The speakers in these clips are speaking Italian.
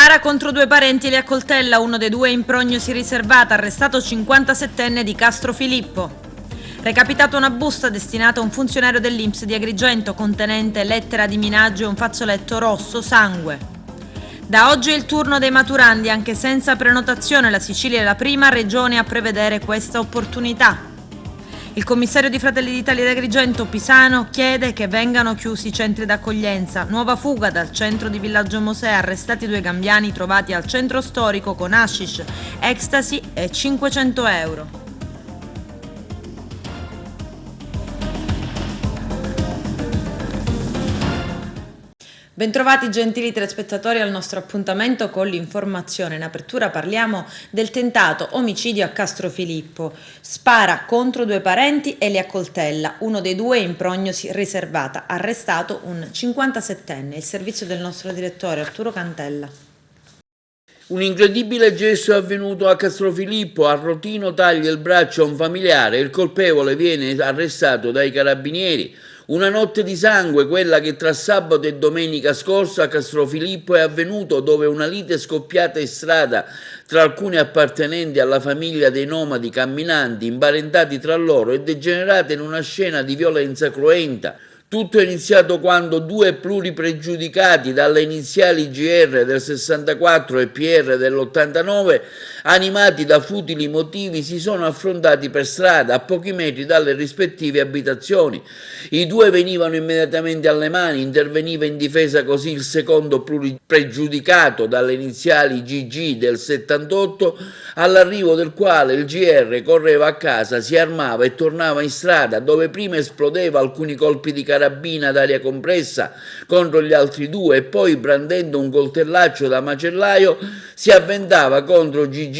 Spara contro due parenti e li accoltella, uno dei due in prognosi riservata, arrestato 57enne di Castrofilippo. Recapitata una busta destinata a un funzionario dell'INPS di Agrigento contenente lettera di minaggio e un fazzoletto rosso sangue. Da oggi è il turno dei maturandi, anche senza prenotazione. La Sicilia è la prima regione a prevedere questa opportunità. Il commissario di Fratelli d'Italia di Agrigento, Pisano, chiede che vengano chiusi i centri d'accoglienza. Nuova fuga dal centro di Villaggio Mosè, arrestati due gambiani trovati al centro storico con hashish, ecstasy e 500 euro. Bentrovati gentili telespettatori al nostro appuntamento con l'informazione. In apertura parliamo del tentato omicidio a Castrofilippo. Spara contro due parenti e li accoltella, uno dei due in prognosi riservata, arrestato un 57enne. Il servizio del nostro direttore Arturo Cantella. Un incredibile gesto è avvenuto a Castrofilippo. A Rotino taglia il braccio a un familiare e il colpevole viene arrestato dai carabinieri. Una notte di sangue, quella che tra sabato e domenica scorsa a Castrofilippo è avvenuto, dove una lite scoppiata in strada tra alcuni appartenenti alla famiglia dei nomadi camminanti, imparentati tra loro, è degenerata in una scena di violenza cruenta. Tutto è iniziato quando due pluripregiudicati dalle iniziali GR del 64 e PR dell'89, animati da futili motivi, si sono affrontati per strada a pochi metri dalle rispettive abitazioni. I due venivano immediatamente alle mani, interveniva in difesa così il secondo pluripregiudicato dalle iniziali GG del 78, all'arrivo del quale il GR correva a casa, si armava e tornava in strada, dove prima esplodeva alcuni colpi di carabina d'aria compressa contro gli altri due e poi, brandendo un coltellaccio da macellaio, si avventava contro GG,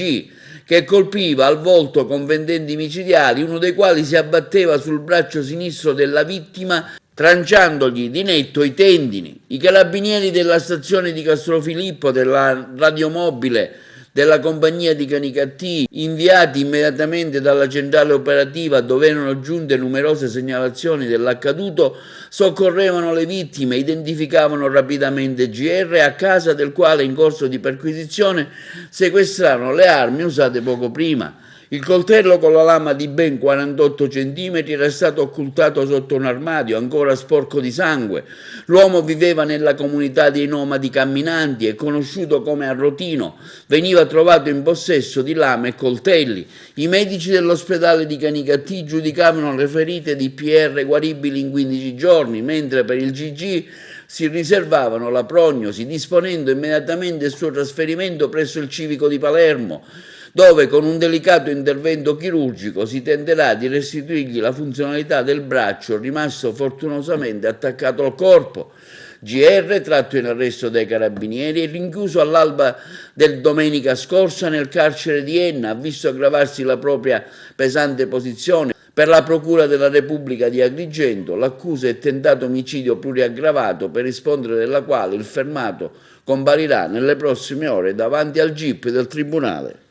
che colpiva al volto con vendenti micidiali, uno dei quali si abbatteva sul braccio sinistro della vittima, tranciandogli di netto i tendini. I carabinieri della stazione di Castrofilippo, della radiomobile della compagnia di Canicattì, inviati immediatamente dalla centrale operativa dove erano giunte numerose segnalazioni dell'accaduto, soccorrevano le vittime, identificavano rapidamente GR, a casa del quale in corso di perquisizione sequestrarono le armi usate poco prima. Il coltello con la lama di ben 48 centimetri era stato occultato sotto un armadio ancora sporco di sangue. L'uomo viveva nella comunità dei nomadi camminanti e, conosciuto come Arrotino, veniva trovato in possesso di lame e coltelli. I medici dell'ospedale di Canicattì giudicavano le ferite di PR guaribili in 15 giorni, mentre per il GG si riservavano la prognosi, disponendo immediatamente il suo trasferimento presso il civico di Palermo, dove con un delicato intervento chirurgico si tenterà di restituirgli la funzionalità del braccio rimasto fortunosamente attaccato al corpo. GR, tratto in arresto dai carabinieri, è rinchiuso all'alba del domenica scorsa nel carcere di Enna, ha visto aggravarsi la propria pesante posizione. Per la Procura della Repubblica di Agrigento l'accusa è tentato omicidio pluriaggravato, per rispondere della quale il fermato comparirà nelle prossime ore davanti al GIP del Tribunale.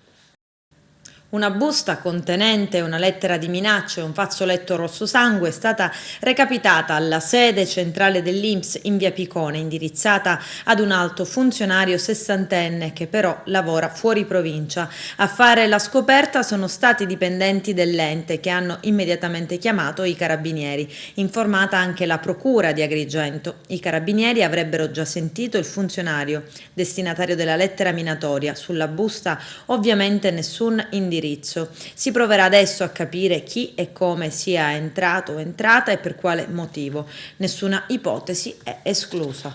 Una busta contenente una lettera di minaccia e un fazzoletto rosso sangue è stata recapitata alla sede centrale dell'INPS in via Picone, indirizzata ad un alto funzionario sessantenne che però lavora fuori provincia. A fare la scoperta sono stati dipendenti dell'ente, che hanno immediatamente chiamato i carabinieri. Informata anche la procura di Agrigento. I carabinieri avrebbero già sentito il funzionario destinatario della lettera minatoria. Sulla busta ovviamente nessun indirizzo. Si proverà adesso a capire chi e come sia entrato o entrata e per quale motivo. Nessuna ipotesi è esclusa.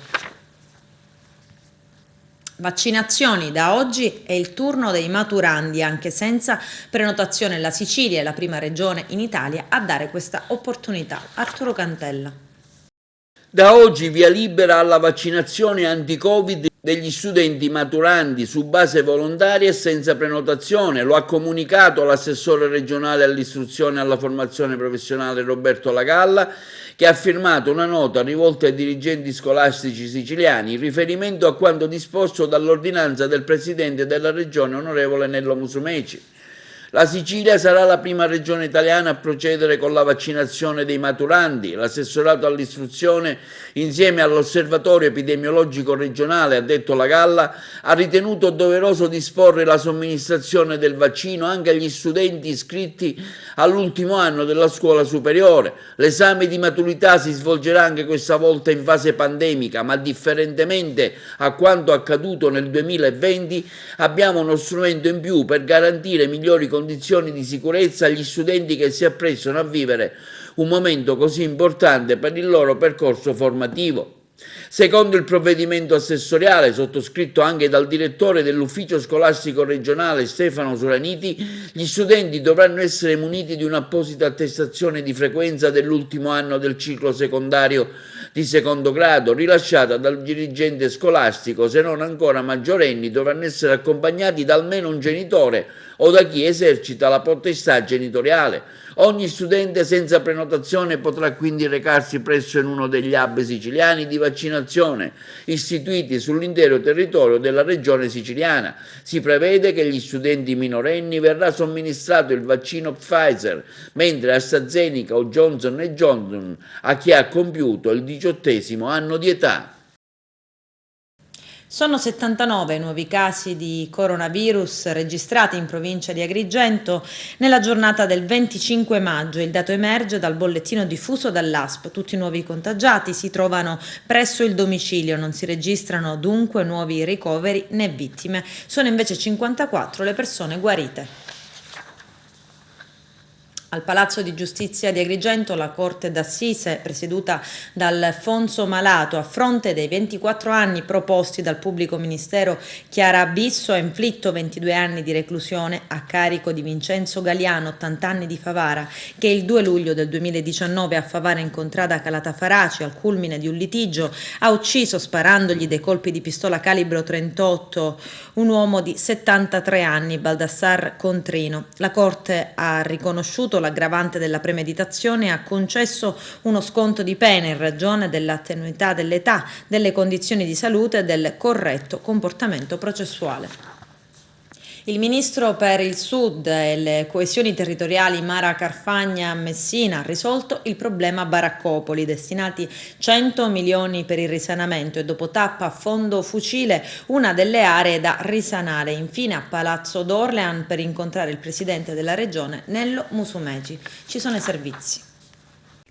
Vaccinazioni. Da oggi è il turno dei maturandi, anche senza prenotazione. La Sicilia è la prima regione in Italia a dare questa opportunità. Arturo Cantella. Da oggi via libera alla vaccinazione anti-Covid degli studenti maturandi su base volontaria e senza prenotazione. Lo ha comunicato l'assessore regionale all'istruzione e alla formazione professionale Roberto Lagalla, che ha firmato una nota rivolta ai dirigenti scolastici siciliani in riferimento a quanto disposto dall'ordinanza del presidente della regione onorevole Nello Musumeci. La Sicilia sarà la prima regione italiana a procedere con la vaccinazione dei maturanti. L'assessorato all'istruzione, insieme all'osservatorio epidemiologico regionale, ha detto la Galla, ha ritenuto doveroso disporre la somministrazione del vaccino anche agli studenti iscritti all'ultimo anno della scuola superiore. L'esame di maturità si svolgerà anche questa volta in fase pandemica, ma differentemente a quanto accaduto nel 2020 abbiamo uno strumento in più per garantire migliori condizioni di sicurezza agli studenti che si apprestano a vivere un momento così importante per il loro percorso formativo. Secondo il provvedimento assessoriale, sottoscritto anche dal direttore dell'ufficio scolastico regionale Stefano Suraniti, gli studenti dovranno essere muniti di un'apposita attestazione di frequenza dell'ultimo anno del ciclo secondario di secondo grado, rilasciata dal dirigente scolastico. Se non ancora maggiorenni, dovranno essere accompagnati da almeno un genitore o da chi esercita la potestà genitoriale. Ogni studente senza prenotazione potrà quindi recarsi presso in uno degli hub siciliani di vaccinazione istituiti sull'intero territorio della regione siciliana. Si prevede che agli studenti minorenni verrà somministrato il vaccino Pfizer, mentre AstraZeneca o Johnson & Johnson a chi ha compiuto il 18° anno di età. Sono 79 nuovi casi di coronavirus registrati in provincia di Agrigento nella giornata del 25 maggio. Il dato emerge dal bollettino diffuso dall'ASP. Tutti i nuovi contagiati si trovano presso il domicilio, non si registrano dunque nuovi ricoveri né vittime. Sono invece 54 le persone guarite. Al Palazzo di Giustizia di Agrigento la Corte d'Assise, presieduta da Alfonso Malato, a fronte dei 24 anni proposti dal pubblico ministero Chiara Bisso, ha inflitto 22 anni di reclusione a carico di Vincenzo Galiano, 80 anni di Favara, che il 2 luglio del 2019 a Favara in contrada Calatafaraci, al culmine di un litigio, ha ucciso sparandogli dei colpi di pistola calibro 38 un uomo di 73 anni, Baldassar Contrino. La Corte ha riconosciuto l'aggravante della premeditazione e ha concesso uno sconto di pena in ragione della tenuità dell'età, delle condizioni di salute e del corretto comportamento processuale. Il ministro per il Sud e le coesioni territoriali Mara Carfagna a Messina ha risolto il problema baraccopoli, destinati 100 milioni per il risanamento, e dopo tappa a fondo fucile una delle aree da risanare. Infine a Palazzo d'Orlean per incontrare il presidente della regione Nello Musumeci. Ci sono i servizi.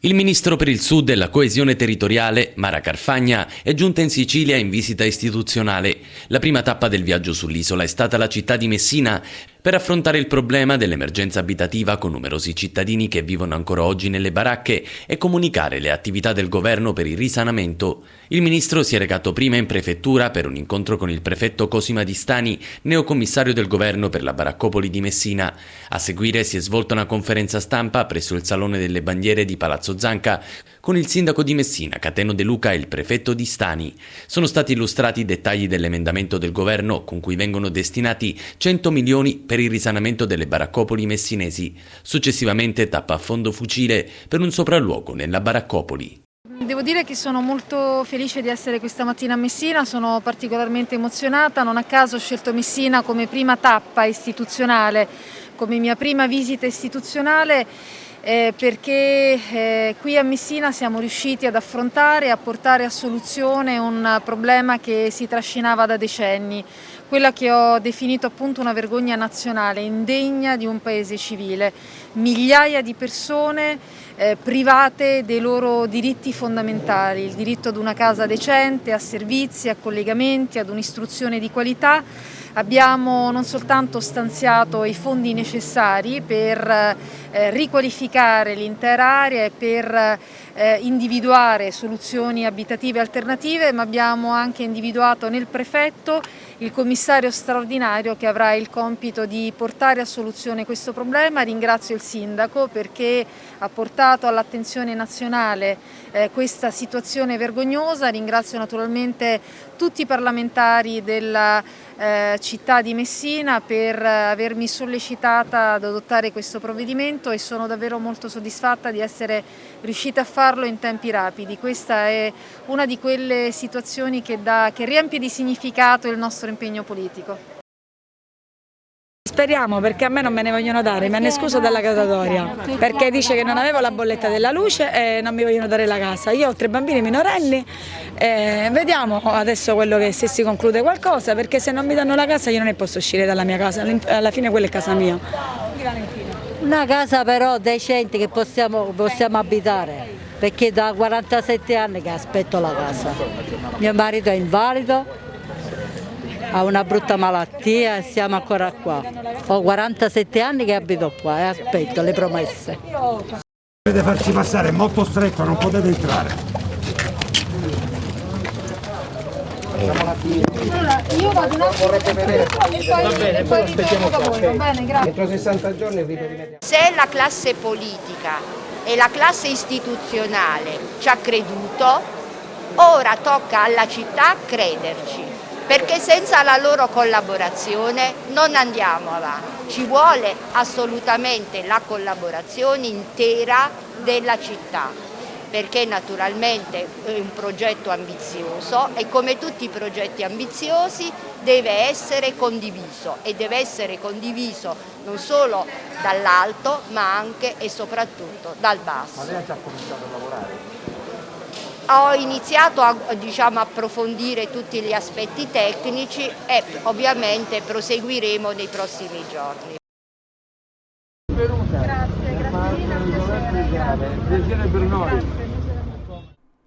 Il ministro per il Sud e la coesione territoriale, Mara Carfagna, è giunta in Sicilia in visita istituzionale. La prima tappa del viaggio sull'isola è stata la città di Messina per affrontare il problema dell'emergenza abitativa con numerosi cittadini che vivono ancora oggi nelle baracche e comunicare le attività del governo per il risanamento. Il ministro si è recato prima in prefettura per un incontro con il prefetto Cosima Di Stani, neocommissario del governo per la baraccopoli di Messina. A seguire si è svolta una conferenza stampa presso il Salone delle Bandiere di Palazzo Zanca con il sindaco di Messina, Cateno De Luca, e il prefetto Di Stani. Sono stati illustrati i dettagli dell'emendamento del governo con cui vengono destinati 100 milioni per il risanamento delle baraccopoli messinesi. Successivamente tappa a fondo fucile per un sopralluogo nella baraccopoli. Devo dire che sono molto felice di essere questa mattina a Messina, sono particolarmente emozionata, non a caso ho scelto Messina come prima tappa istituzionale, come mia prima visita istituzionale, perché qui a Messina siamo riusciti ad affrontare e a portare a soluzione un problema che si trascinava da decenni, quella che ho definito appunto una vergogna nazionale, indegna di un paese civile. Migliaia di persone private dei loro diritti fondamentali, il diritto ad una casa decente, a servizi, a collegamenti, ad un'istruzione di qualità. Abbiamo non soltanto stanziato i fondi necessari per riqualificare l'intera area e per individuare soluzioni abitative alternative, ma abbiamo anche individuato nel prefetto il commissario straordinario che avrà il compito di portare a soluzione questo problema. Ringrazio il sindaco perché ha portato all'attenzione nazionale questa situazione vergognosa, ringrazio naturalmente tutti i parlamentari della città di Messina per avermi sollecitata ad adottare questo provvedimento e sono davvero molto soddisfatta di essere riuscita a farlo in tempi rapidi. Questa è una di quelle situazioni che riempie di significato il nostro impegno politico. speriamo, perché a me non me ne vogliono dare, mi hanno escluso dalla graduatoria perché dice che non avevo la bolletta della luce e non mi vogliono dare la casa. Io ho 3 bambini minorenni, vediamo adesso quello che se si conclude qualcosa, perché se non mi danno la casa io non ne posso uscire dalla mia casa, alla fine quella è casa mia. Una casa però decente che possiamo abitare, perché da 47 anni che aspetto la casa. Mio marito è invalido, ha una brutta malattia e siamo ancora qua. Ho 47 anni che abito qua e aspetto le promesse. Dovete farci passare, è molto stretto, non potete entrare. Allora, io vado un attimo e poi ritorno da voi, va bene? Grazie. Entro 60 giorni rivediamo. Se la classe politica e la classe istituzionale ci ha creduto, ora tocca alla città crederci, perché senza la loro collaborazione non andiamo avanti. Ci vuole assolutamente la collaborazione intera della città, perché naturalmente è un progetto ambizioso e come tutti i progetti ambiziosi deve essere condiviso e deve essere condiviso non solo dall'alto ma anche e soprattutto dal basso. Ma lei ha già cominciato a lavorare? Ho iniziato a approfondire tutti gli aspetti tecnici e ovviamente proseguiremo nei prossimi giorni. Piacere per noi.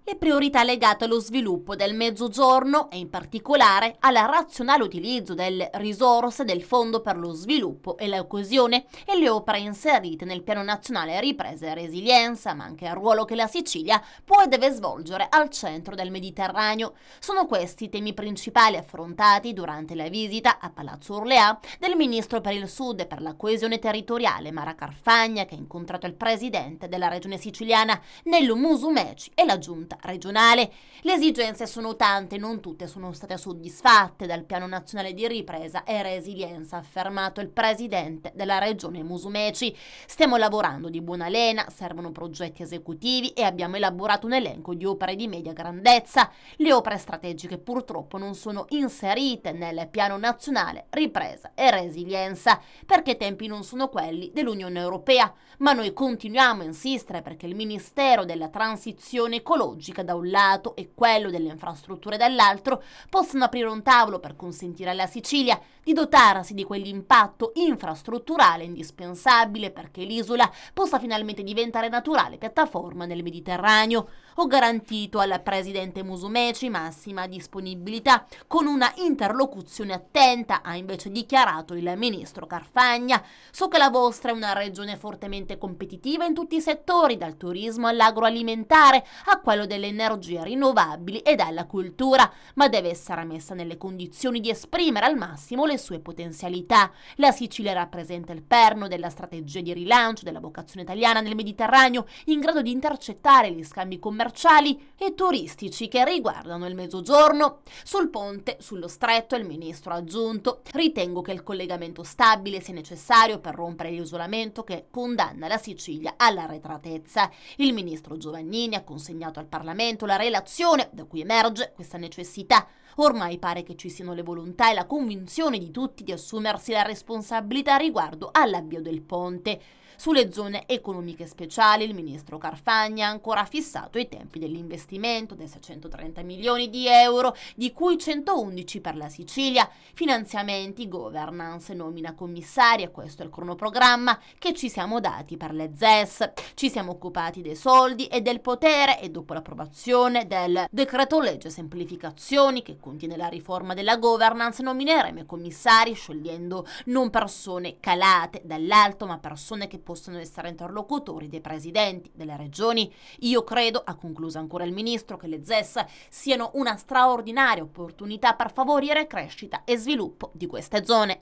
Le priorità legate allo sviluppo del Mezzogiorno e in particolare al razionale utilizzo delle risorse del Fondo per lo Sviluppo e la Coesione e le opere inserite nel Piano Nazionale Ripresa e Resilienza, ma anche il ruolo che la Sicilia può e deve svolgere al centro del Mediterraneo. Sono questi i temi principali affrontati durante la visita a Palazzo Orleà del Ministro per il Sud e per la Coesione Territoriale Mara Carfagna, che ha incontrato il Presidente della Regione Siciliana Nello Musumeci e la Giunta regionale. Le esigenze sono tante, non tutte sono state soddisfatte dal Piano Nazionale di Ripresa e Resilienza, ha affermato il presidente della regione Musumeci. Stiamo lavorando di buona lena, servono progetti esecutivi e abbiamo elaborato un elenco di opere di media grandezza. Le opere strategiche purtroppo non sono inserite nel Piano Nazionale Ripresa e Resilienza perché i tempi non sono quelli dell'Unione Europea, ma noi continuiamo a insistere perché il Ministero della Transizione Ecologica da un lato e quello delle infrastrutture dall'altro possano aprire un tavolo per consentire alla Sicilia di dotarsi di quell'impatto infrastrutturale indispensabile perché l'isola possa finalmente diventare naturale piattaforma nel Mediterraneo. Ho garantito al presidente Musumeci massima disponibilità con una interlocuzione attenta, ha invece dichiarato il ministro Carfagna. So che la vostra è una regione fortemente competitiva in tutti i settori, dal turismo all'agroalimentare a quello delle energie rinnovabili e dalla cultura, ma deve essere messa nelle condizioni di esprimere al massimo le sue potenzialità. La Sicilia rappresenta il perno della strategia di rilancio della vocazione italiana nel Mediterraneo, in grado di intercettare gli scambi commerciali e turistici che riguardano il Mezzogiorno. Sul ponte, sullo stretto, il ministro ha aggiunto: ritengo che il collegamento stabile sia necessario per rompere l'isolamento che condanna la Sicilia all'arretratezza. Il ministro Giovannini ha consegnato al Parlamento la relazione da cui emerge questa necessità. Ormai pare che ci siano le volontà e la convinzione di tutti di assumersi la responsabilità riguardo all'avvio del ponte. Sulle zone economiche speciali il ministro Carfagna ha ancora fissato i tempi dell'investimento dei 630 milioni di euro, di cui 111 per la Sicilia, finanziamenti, governance, nomina commissaria, questo è il cronoprogramma che ci siamo dati per le ZES. Ci siamo occupati dei soldi e del potere e dopo l'approvazione del decreto legge semplificazioni che contiene la riforma della governance nomineremo i commissari scegliendo non persone calate dall'alto ma persone che possono essere interlocutori dei presidenti delle regioni. Io credo, ha concluso ancora il ministro, che le ZES siano una straordinaria opportunità per favorire crescita e sviluppo di queste zone.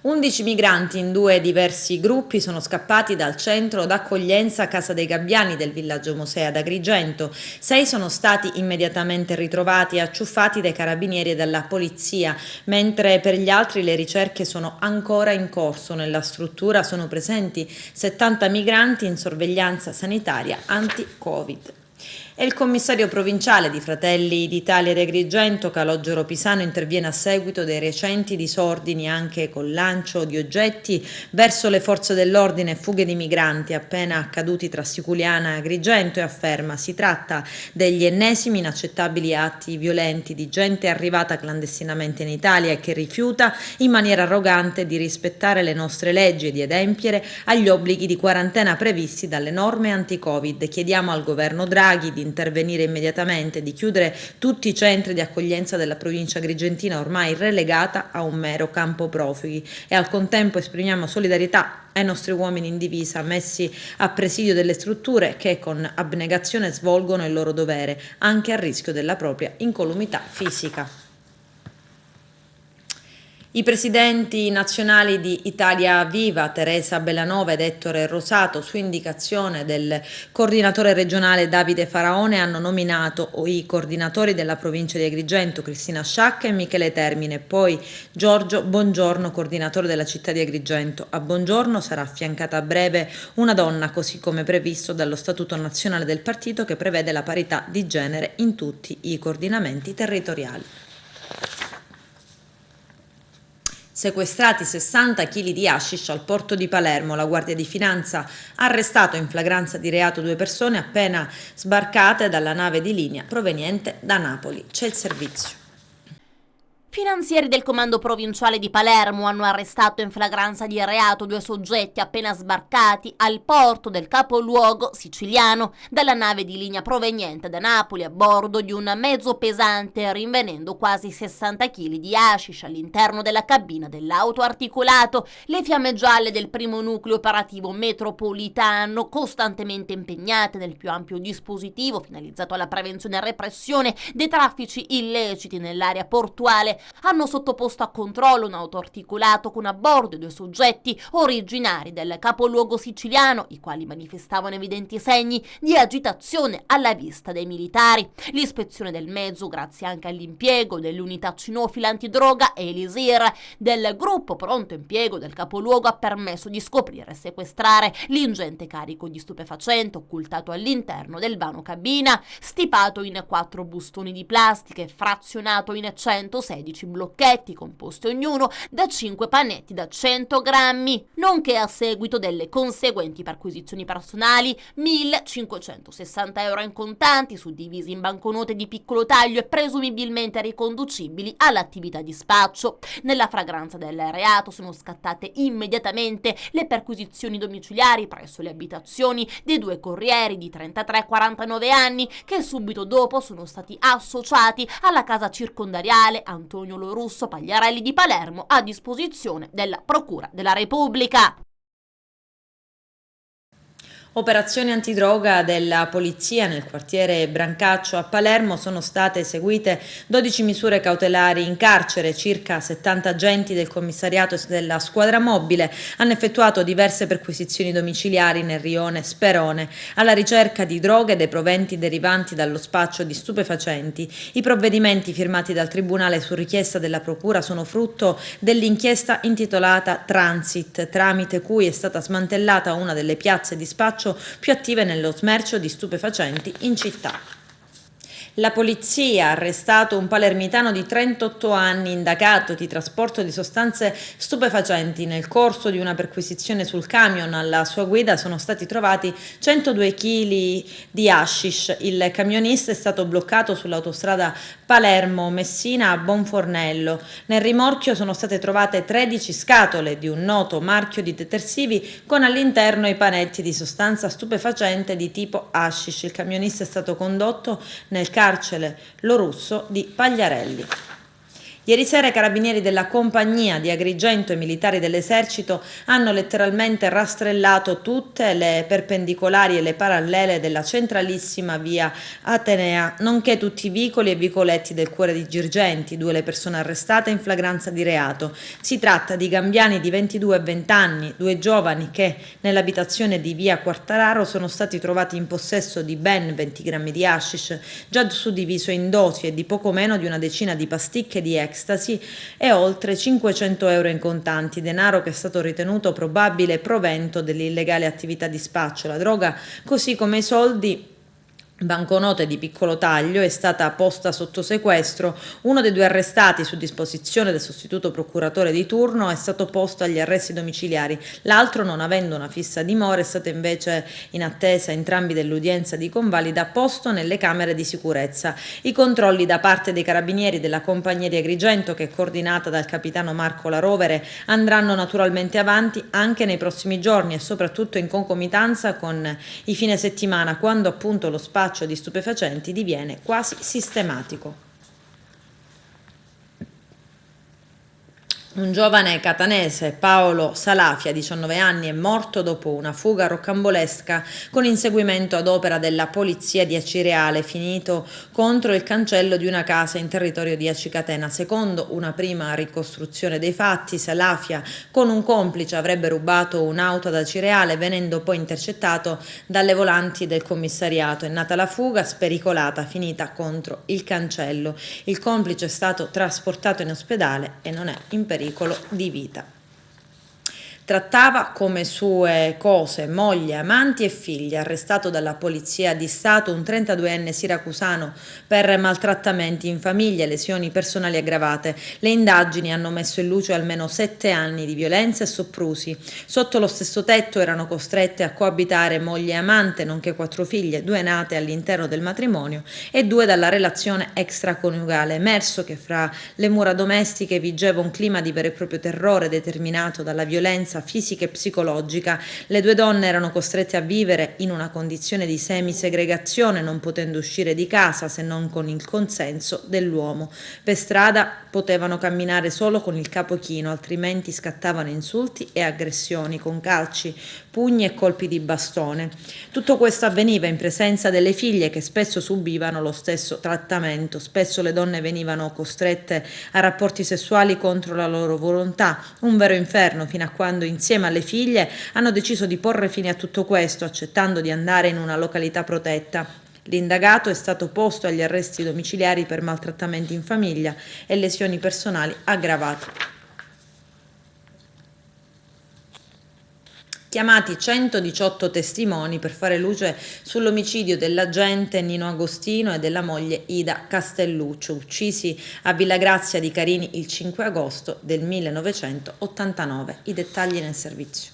11 migranti in 2 diversi gruppi sono scappati dal centro d'accoglienza Casa dei Gabbiani del villaggio Mosè ad Agrigento. 6 sono stati immediatamente ritrovati e acciuffati dai carabinieri e dalla polizia, mentre per gli altri le ricerche sono ancora in corso. Nella struttura sono presenti 70 migranti in sorveglianza sanitaria anti-Covid. e il commissario provinciale di Fratelli d'Italia di Agrigento, Calogero Pisano, interviene a seguito dei recenti disordini anche col lancio di oggetti verso le forze dell'ordine e fughe di migranti appena accaduti tra Siculiana e Agrigento e afferma si tratta degli ennesimi inaccettabili atti violenti di gente arrivata clandestinamente in Italia e che rifiuta in maniera arrogante di rispettare le nostre leggi e di adempiere agli obblighi di quarantena previsti dalle norme anti-Covid. Chiediamo al governo Draghi di intervenire immediatamente, di chiudere tutti i centri di accoglienza della provincia agrigentina ormai relegata a un mero campo profughi e al contempo esprimiamo solidarietà ai nostri uomini in divisa messi a presidio delle strutture che con abnegazione svolgono il loro dovere anche a rischio della propria incolumità fisica. I presidenti nazionali di Italia Viva, Teresa Bellanova ed Ettore Rosato, su indicazione del coordinatore regionale Davide Faraone, hanno nominato i coordinatori della provincia di Agrigento, Cristina Sciacca e Michele Termine, poi Giorgio Bongiorno, coordinatore della città di Agrigento. A Bongiorno sarà affiancata a breve una donna, così come previsto dallo Statuto Nazionale del Partito, che prevede la parità di genere in tutti i coordinamenti territoriali. Sequestrati 60 kg di hashish al porto di Palermo. La Guardia di Finanza ha arrestato in flagranza di reato 2 persone appena sbarcate dalla nave di linea proveniente da Napoli. C'è il servizio. Finanzieri del comando provinciale di Palermo hanno arrestato in flagranza di reato 2 soggetti appena sbarcati al porto del capoluogo siciliano dalla nave di linea proveniente da Napoli a bordo di un mezzo pesante, rinvenendo quasi 60 kg di hashish all'interno della cabina dell'auto articolato. Le fiamme gialle del primo nucleo operativo metropolitano, costantemente impegnate nel più ampio dispositivo finalizzato alla prevenzione e repressione dei traffici illeciti nell'area portuale, hanno sottoposto a controllo un auto articolato con a bordo 2 soggetti originari del capoluogo siciliano, i quali manifestavano evidenti segni di agitazione alla vista dei militari. L'ispezione del mezzo, grazie anche all'impiego dell'unità cinofila antidroga e Elisir del gruppo pronto impiego del capoluogo, ha permesso di scoprire e sequestrare l'ingente carico di stupefacente occultato all'interno del vano cabina, stipato in 4 bustoni di plastica e frazionato in 116 blocchetti composti ognuno da 5 panetti da 100 grammi, nonché a seguito delle conseguenti perquisizioni personali 1.560 euro in contanti suddivisi in banconote di piccolo taglio e presumibilmente riconducibili all'attività di spaccio. Nella fragranza del reato sono scattate immediatamente le perquisizioni domiciliari presso le abitazioni dei 2 corrieri di 33 e 49 anni che subito dopo sono stati associati alla casa circondariale Antonio Lorusso Pagliarelli di Palermo a disposizione della Procura della Repubblica. Operazioni antidroga della polizia nel quartiere Brancaccio a Palermo. Sono state eseguite 12 misure cautelari in carcere. Circa 70 agenti del commissariato e della squadra mobile hanno effettuato diverse perquisizioni domiciliari nel rione Sperone alla ricerca di droghe e dei proventi derivanti dallo spaccio di stupefacenti. I provvedimenti firmati dal Tribunale su richiesta della Procura sono frutto dell'inchiesta intitolata Transit, tramite cui è stata smantellata una delle piazze di spaccio più attive nello smercio di stupefacenti in città. La polizia ha arrestato un palermitano di 38 anni indagato di trasporto di sostanze stupefacenti. Nel corso di una perquisizione sul camion alla sua guida sono stati trovati 102 kg di hashish. Il camionista è stato bloccato sull'autostrada Palermo-Messina a Bonfornello. Nel rimorchio sono state trovate 13 scatole di un noto marchio di detersivi con all'interno i panetti di sostanza stupefacente di tipo hashish. Il camionista è stato condotto nel carcere Lorusso di Pagliarelli. Ieri sera i carabinieri della compagnia di Agrigento e militari dell'esercito hanno letteralmente rastrellato tutte le perpendicolari e le parallele della centralissima via Atenea, nonché tutti i vicoli e vicoletti del cuore di Girgenti. 2 le persone arrestate in flagranza di reato. Si tratta di gambiani di 22 e 20 anni, 2 giovani che nell'abitazione di via Quartararo sono stati trovati in possesso di ben 20 grammi di hashish, già suddiviso in dosi, e di poco meno di una decina di pasticche di ecstasy e oltre 500 euro in contanti, denaro che è stato ritenuto probabile provento dell'illegale attività di spaccio. La droga, così come i soldi, banconote di piccolo taglio, è stata posta sotto sequestro. Uno dei 2 arrestati, su disposizione del sostituto procuratore di turno, è stato posto agli arresti domiciliari. L'altro, non avendo una fissa dimora, è stato invece, in attesa entrambi dell'udienza di convalida, posto nelle camere di sicurezza. I controlli da parte dei carabinieri della compagnia di Agrigento, che è coordinata dal capitano Marco La Rovere, andranno naturalmente avanti anche nei prossimi giorni e soprattutto in concomitanza con i fine settimana, quando appunto lo spazio di stupefacenti diviene quasi sistematico. Un giovane catanese, Paolo Salafia, 19 anni, è morto dopo una fuga rocambolesca con inseguimento ad opera della polizia di Acireale, finito contro il cancello di una casa in territorio di Acicatena. Secondo una prima ricostruzione dei fatti, Salafia con un complice avrebbe rubato un'auto ad Acireale, venendo poi intercettato dalle volanti del commissariato. È nata la fuga spericolata, finita contro il cancello. Il complice è stato trasportato in ospedale e non è in pericolo di vita. Trattava come sue cose moglie, amanti e figli. Arrestato dalla polizia di Stato un 32enne siracusano per maltrattamenti in famiglia e lesioni personali aggravate. Le indagini hanno messo in luce almeno 7 anni di violenza e soprusi. Sotto lo stesso tetto erano costrette a coabitare moglie e amante, nonché 4 figlie, 2 nate all'interno del matrimonio e 2 dalla relazione extraconiugale. È emerso che fra le mura domestiche vigeva un clima di vero e proprio terrore determinato dalla violenza fisica e psicologica. Le 2 donne erano costrette a vivere in una condizione di semisegregazione, non potendo uscire di casa se non con il consenso dell'uomo. Per strada potevano camminare solo con il capo chino, altrimenti scattavano insulti e aggressioni con calci, pugni e colpi di bastone. Tutto questo avveniva in presenza delle figlie, che spesso subivano lo stesso trattamento. Spesso le donne venivano costrette a rapporti sessuali contro la loro volontà, un vero inferno, fino a quando insieme alle figlie hanno deciso di porre fine a tutto questo, accettando di andare in una località protetta. L'indagato è stato posto agli arresti domiciliari per maltrattamenti in famiglia e lesioni personali aggravate. Chiamati 118 testimoni per fare luce sull'omicidio dell'agente Nino Agostino e della moglie Ida Castelluccio, uccisi a Villagrazia di Carini il 5 agosto del 1989. I dettagli nel servizio.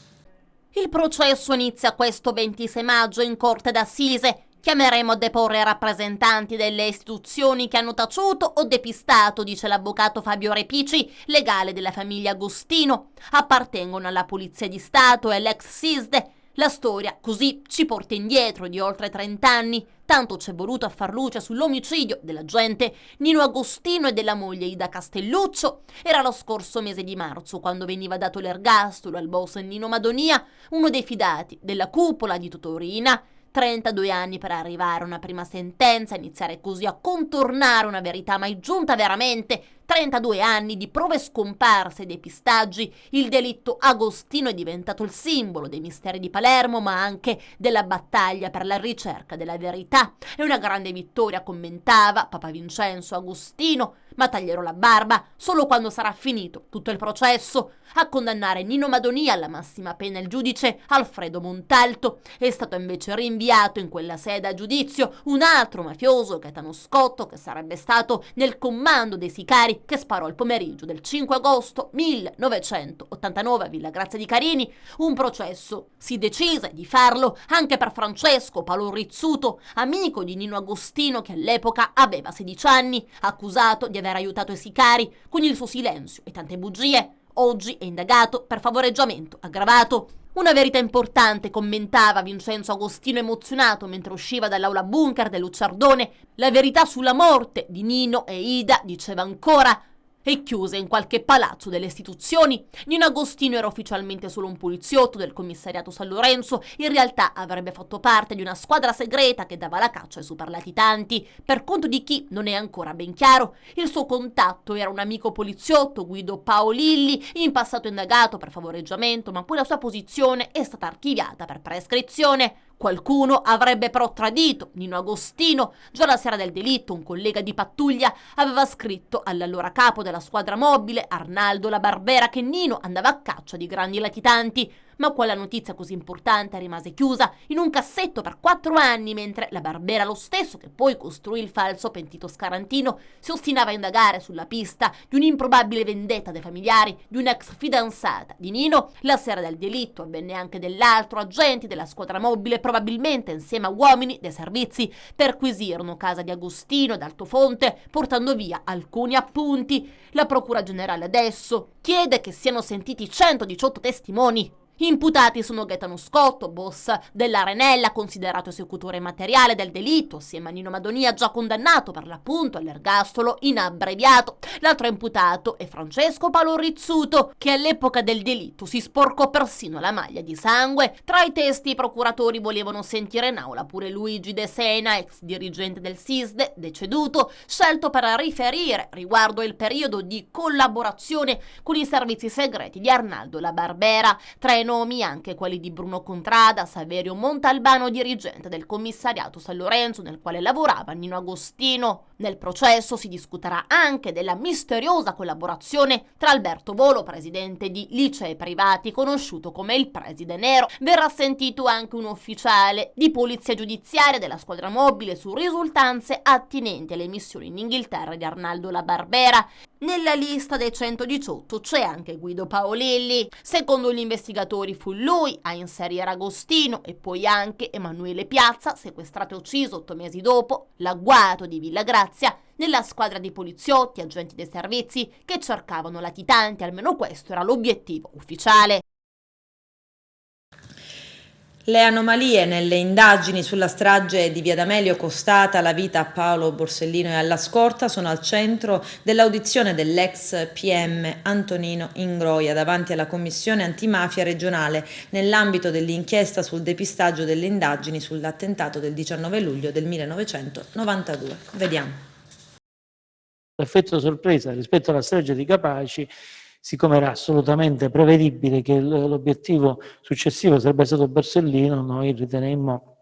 Il processo inizia questo 26 maggio in Corte d'Assise. Chiameremo a deporre rappresentanti delle istituzioni che hanno taciuto o depistato, dice l'avvocato Fabio Repici, legale della famiglia Agostino. Appartengono alla Polizia di Stato e all'ex SISDE. La storia, così, ci porta indietro di oltre 30 anni. Tanto c'è voluto a far luce sull'omicidio dell'agente Nino Agostino e della moglie Ida Castelluccio. Era lo scorso mese di marzo, quando veniva dato l'ergastolo al boss Nino Madonia, uno dei fidati della cupola di Totorina. 32 anni per arrivare a una prima sentenza, iniziare così a contornare una verità mai giunta veramente. 32 anni di prove scomparse e depistaggi. Il delitto Agostino è diventato il simbolo dei misteri di Palermo, ma anche della battaglia per la ricerca della verità. È una grande vittoria, commentava Papa Vincenzo Agostino, ma taglierò la barba solo quando sarà finito tutto il processo. A condannare Nino Madonia alla massima pena il giudice Alfredo Montalto. È stato invece rinviato in quella sede a giudizio un altro mafioso, Gaetano Scotto, che sarebbe stato nel comando dei sicari che sparò il pomeriggio del 5 agosto 1989 a Villagrazia di Carini. Un processo si decise di farlo anche per Francesco Paolo Rizzuto, amico di Nino Agostino, che all'epoca aveva 16 anni, accusato di aver aiutato i sicari con il suo silenzio e tante bugie. Oggi è indagato per favoreggiamento aggravato. Una verità importante, commentava Vincenzo Agostino emozionato mentre usciva dall'aula bunker del Lucciardone. La verità sulla morte di Nino e Ida, diceva ancora, è chiusa in qualche palazzo delle istituzioni. Nino Agostino era ufficialmente solo un poliziotto del commissariato San Lorenzo. In realtà avrebbe fatto parte di una squadra segreta che dava la caccia ai superlatitanti. Per conto di chi non è ancora ben chiaro. Il suo contatto era un amico poliziotto, Guido Paolilli, in passato indagato per favoreggiamento, ma poi la sua posizione è stata archiviata per prescrizione. Qualcuno avrebbe però tradito Nino Agostino. Già la sera del delitto un collega di pattuglia aveva scritto all'allora capo della squadra mobile, Arnaldo La Barbera, che Nino andava a caccia di grandi latitanti, Ma quella notizia così importante rimase chiusa in un cassetto per 4 anni, mentre la Barbera, lo stesso che poi costruì il falso pentito Scarantino, si ostinava a indagare sulla pista di un'improbabile vendetta dei familiari di un'ex fidanzata di Nino. La sera del delitto avvenne anche dell'altro. Agenti della squadra mobile, probabilmente insieme a uomini dei servizi, perquisirono casa di Agostino ad Altofonte, portando via alcuni appunti. La Procura Generale adesso chiede che siano sentiti 118 testimoni. Imputati sono Gaetano Scotto, boss dell'Arenella, considerato esecutore materiale del delitto, assieme a Nino Madonia, già condannato per l'appunto all'ergastolo in abbreviato. L'altro imputato è Francesco Paolo Rizzuto, che all'epoca del delitto si sporcò persino la maglia di sangue. Tra i testi i procuratori volevano sentire in aula pure Luigi De Sena, ex dirigente del SISDE, deceduto, scelto per riferire riguardo il periodo di collaborazione con i servizi segreti di Arnaldo La Barbera. Tra i nomi anche quelli di Bruno Contrada, Saverio Montalbano, dirigente del commissariato San Lorenzo nel quale lavorava Nino Agostino. Nel processo si discuterà anche della misteriosa collaborazione tra Alberto Volo, presidente di licei privati, conosciuto come il Preside Nero. Verrà sentito anche un ufficiale di polizia giudiziaria della squadra mobile su risultanze attinenti alle missioni in Inghilterra di Arnaldo La Barbera. Nella lista dei 118 c'è anche Guido Paolilli. Secondo gli investigatori fu lui a inserire Agostino e poi anche Emanuele Piazza, sequestrato e ucciso 8 mesi dopo, l'agguato di Villa Grazia, nella squadra di poliziotti, agenti dei servizi che cercavano latitanti. Almeno questo era l'obiettivo ufficiale. Le anomalie nelle indagini sulla strage di Via D'Amelio costata la vita a Paolo Borsellino e alla scorta sono al centro dell'audizione dell'ex PM Antonino Ingroia davanti alla Commissione Antimafia regionale nell'ambito dell'inchiesta sul depistaggio delle indagini sull'attentato del 19 luglio del 1992. Vediamo. L'effetto sorpresa rispetto alla strage di Capaci, siccome era assolutamente prevedibile che l'obiettivo successivo sarebbe stato Borsellino, noi ritenemmo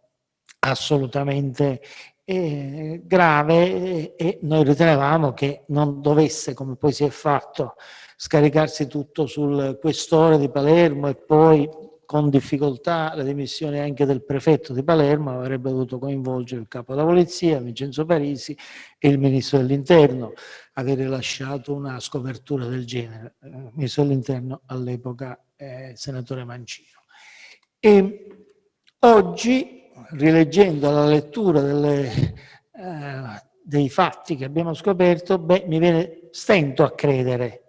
assolutamente grave e noi ritenevamo che non dovesse, come poi si è fatto, scaricarsi tutto sul questore di Palermo e poi con difficoltà le dimissioni anche del prefetto di Palermo avrebbe dovuto coinvolgere il capo della polizia, Vincenzo Parisi, e il ministro dell'interno, avere lasciato una scopertura del genere, il ministro dell'interno all'epoca senatore Mancino. E oggi, rileggendo la lettura dei fatti che abbiamo scoperto, stento a credere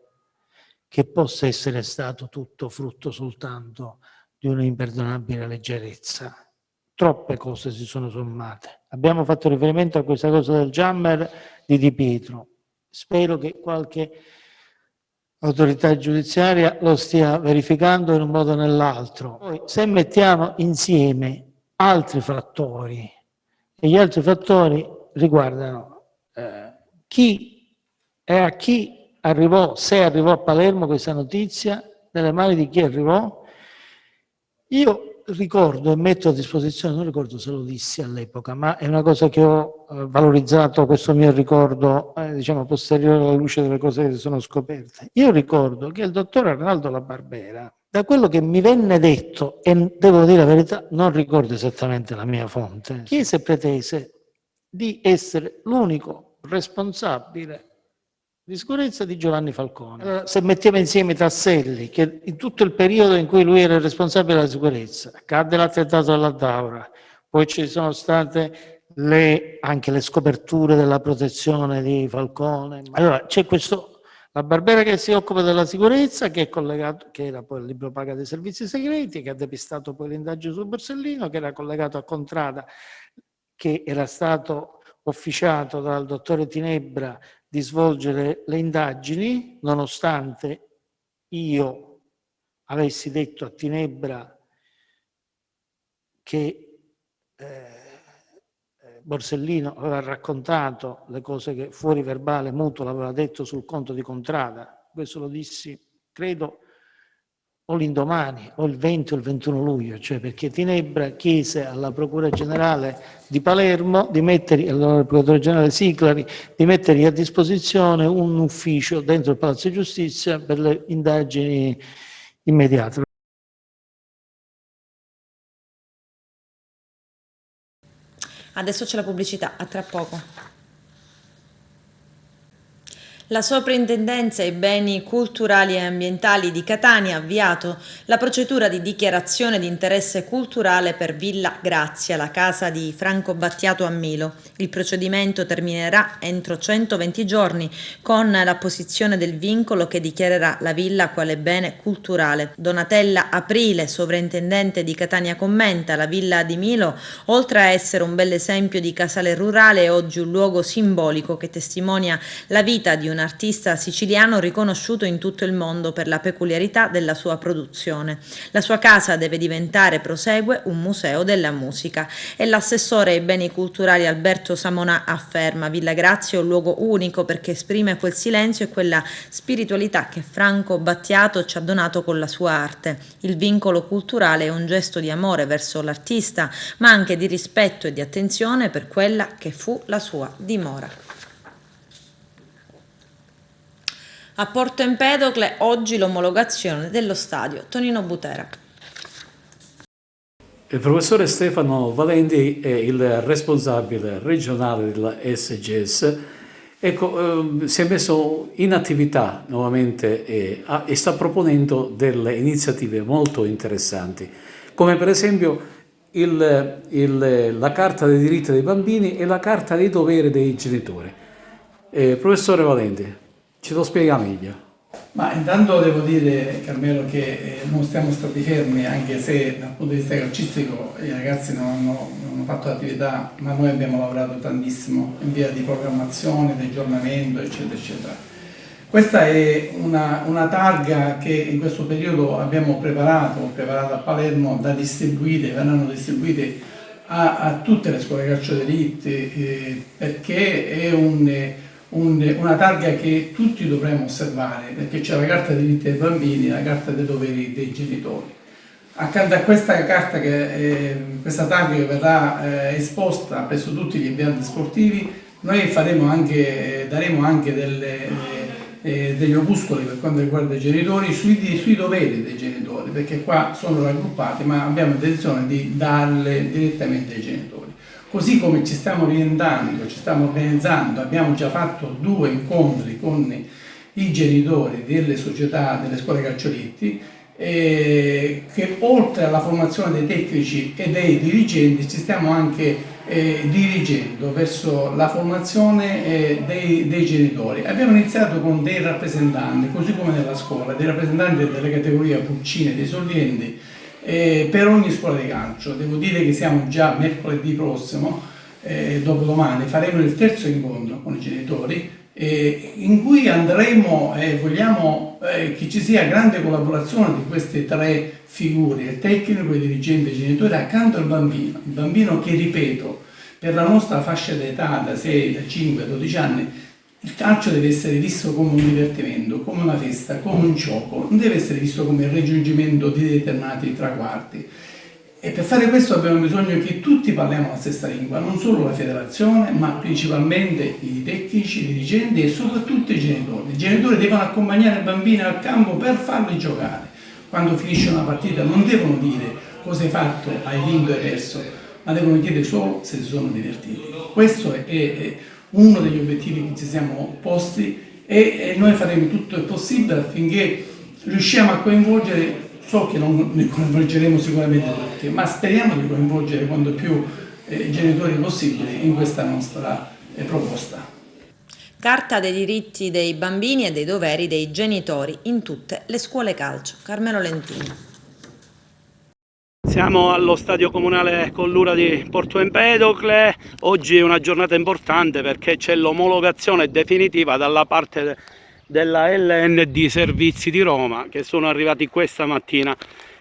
che possa essere stato tutto frutto soltanto di un'imperdonabile leggerezza. Troppe cose si sono sommate. Abbiamo fatto riferimento a questa cosa del jammer di Di Pietro. Spero che qualche autorità giudiziaria lo stia verificando in un modo o nell'altro. Poi, se mettiamo insieme altri fattori, e gli altri fattori riguardano chi e a chi arrivò, se arrivò a Palermo questa notizia, nelle mani di chi arrivò. Io ricordo e metto a disposizione, non ricordo se lo dissi all'epoca, ma è una cosa che ho valorizzato, questo mio ricordo, diciamo, posteriore alla luce delle cose che si sono scoperte. Io ricordo che il dottor Arnaldo La Barbera, da quello che mi venne detto, e devo dire la verità, non ricordo esattamente la mia fonte, chiese e pretese di essere l'unico responsabile di sicurezza di Giovanni Falcone. Allora, se mettiamo insieme i tasselli, che in tutto il periodo in cui lui era il responsabile della sicurezza, accadde l'attentato alla Daura, poi ci sono state anche le scoperture della protezione di Falcone. Allora c'è questo La Barbera che si occupa della sicurezza, che è collegato, che era poi il libro paga dei servizi segreti, che ha depistato poi l'indagine su Borsellino, che era collegato a Contrada, che era stato officiato dal dottore Tinebra di svolgere le indagini, nonostante io avessi detto a Tinebra che Borsellino aveva raccontato le cose che fuori verbale mutuo l'aveva detto sul conto di Contrada. Questo lo dissi, credo, o l'indomani, o il 20 o il 21 luglio, cioè perché Tinebra chiese alla Procura Generale di Palermo, al Procuratore Generale Siclari, di mettergli a disposizione un ufficio dentro il Palazzo di Giustizia per le indagini immediate. Adesso c'è la pubblicità, a tra poco. La Soprintendenza ai Beni Culturali e Ambientali di Catania ha avviato la procedura di dichiarazione di interesse culturale per Villa Grazia, la casa di Franco Battiato a Milo. Il procedimento terminerà entro 120 giorni con l'apposizione del vincolo che dichiarerà la villa quale bene culturale. Donatella Aprile, sovrintendente di Catania, commenta: la villa di Milo, oltre a essere un bel esempio di casale rurale, è oggi un luogo simbolico che testimonia la vita di un artista siciliano riconosciuto in tutto il mondo per la peculiarità della sua produzione. La sua casa deve diventare, prosegue, un museo della musica. E l'assessore ai beni culturali Alberto Samonà afferma: Villa Grazia è un luogo unico perché esprime quel silenzio e quella spiritualità che Franco Battiato ci ha donato con la sua arte. Il vincolo culturale è un gesto di amore verso l'artista, ma anche di rispetto e di attenzione per quella che fu la sua dimora. A Porto Empedocle oggi l'omologazione dello stadio. Tonino Butera. Il professore Stefano Valenti è il responsabile regionale della SGS. Ecco, si è messo in attività nuovamente e sta proponendo delle iniziative molto interessanti, come per esempio la Carta dei diritti dei bambini e la Carta dei doveri dei genitori. Professore Valenti, ci lo spiega meglio. Ma intanto devo dire, Carmelo, che non siamo stati fermi, anche se dal punto di vista calcistico i ragazzi non hanno fatto l'attività, ma noi abbiamo lavorato tantissimo in via di programmazione, di aggiornamento, eccetera, eccetera. Questa è una targa che in questo periodo abbiamo preparato a Palermo, da distribuire, verranno distribuite a tutte le scuole calcio d'élite, perché è una targa che tutti dovremmo osservare, perché c'è la Carta dei diritti dei bambini e la Carta dei doveri dei genitori. Accanto a questa carta, questa targa che verrà esposta presso tutti gli impianti sportivi, noi daremo anche degli opuscoli per quanto riguarda i genitori sui doveri dei genitori, perché qua sono raggruppati, ma abbiamo intenzione di darle direttamente ai genitori. Così come ci stiamo orientando, ci stiamo organizzando, abbiamo già fatto 2 incontri con i genitori delle società, delle scuole calciolitti, che oltre alla formazione dei tecnici e dei dirigenti ci stiamo anche dirigendo verso la formazione dei genitori. Abbiamo iniziato con dei rappresentanti, così come nella scuola, dei rappresentanti delle categorie pulcine, dei sorrienti, per ogni scuola di calcio. Devo dire che siamo già mercoledì prossimo, dopodomani, faremo il 3° incontro con i genitori, in cui andremo e vogliamo che ci sia grande collaborazione di queste 3 figure, il tecnico, il dirigente e il genitore, accanto al bambino. Il bambino che, ripeto, per la nostra fascia d'età, da 6, da 5 a 12 anni, il calcio deve essere visto come un divertimento, come una festa, come un gioco, non deve essere visto come il raggiungimento di determinati traguardi. E per fare questo abbiamo bisogno che tutti parliamo la stessa lingua, non solo la federazione, ma principalmente i tecnici, i dirigenti e soprattutto i genitori. I genitori devono accompagnare i bambini al campo per farli giocare. Quando finisce una partita non devono dire cosa hai fatto, hai vinto o hai perso, ma devono chiedere solo se si sono divertiti. Questo è uno degli obiettivi che ci siamo posti e noi faremo tutto il possibile affinché riusciamo a coinvolgere. So che non ne coinvolgeremo sicuramente tutti, ma speriamo di coinvolgere quanto più genitori possibile in questa nostra proposta. Carta dei diritti dei bambini e dei doveri dei genitori in tutte le scuole calcio. Carmelo Lentini. Siamo allo stadio comunale Collura di Porto Empedocle. Oggi è una giornata importante perché c'è l'omologazione definitiva dalla parte della LND Servizi di Roma, che sono arrivati questa mattina.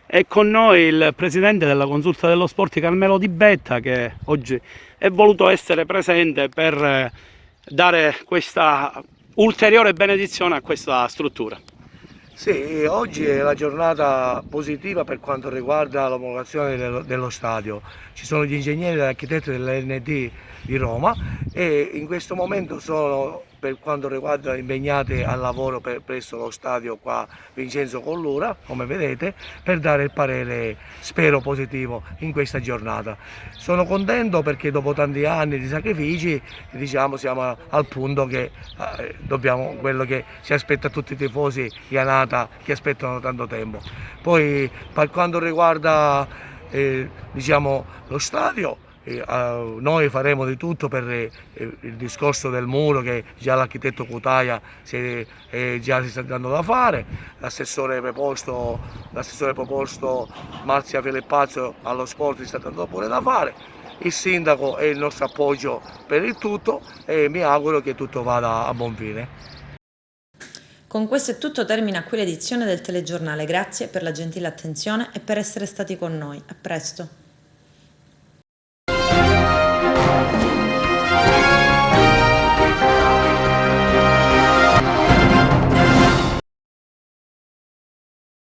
È con noi il presidente della Consulta dello Sport, Carmelo Di Betta, che oggi è voluto essere presente per dare questa ulteriore benedizione a questa struttura. Sì, oggi è la giornata positiva per quanto riguarda l'omologazione dello stadio. Ci sono gli ingegneri e gli architetti dell'LND di Roma, e in questo momento sono, per quanto riguarda, impegnati al lavoro presso lo stadio qua Vincenzo Collura, come vedete, per dare il parere, spero positivo, in questa giornata. Sono contento perché dopo tanti anni di sacrifici, diciamo, siamo al punto che dobbiamo, quello che ci aspetta tutti i tifosi di Anata, che aspettano tanto tempo. Poi per quanto riguarda diciamo, lo stadio, noi faremo di tutto per il discorso del muro, che già l'architetto Cutaia già si sta dando da fare, l'assessore proposto Marzia Filippazzo allo sport si sta dando pure da fare, il sindaco e il nostro appoggio per il tutto, e mi auguro che tutto vada a buon fine. Con questo è tutto, termina qui l'edizione del telegiornale. Grazie per la gentile attenzione e per essere stati con noi. A presto.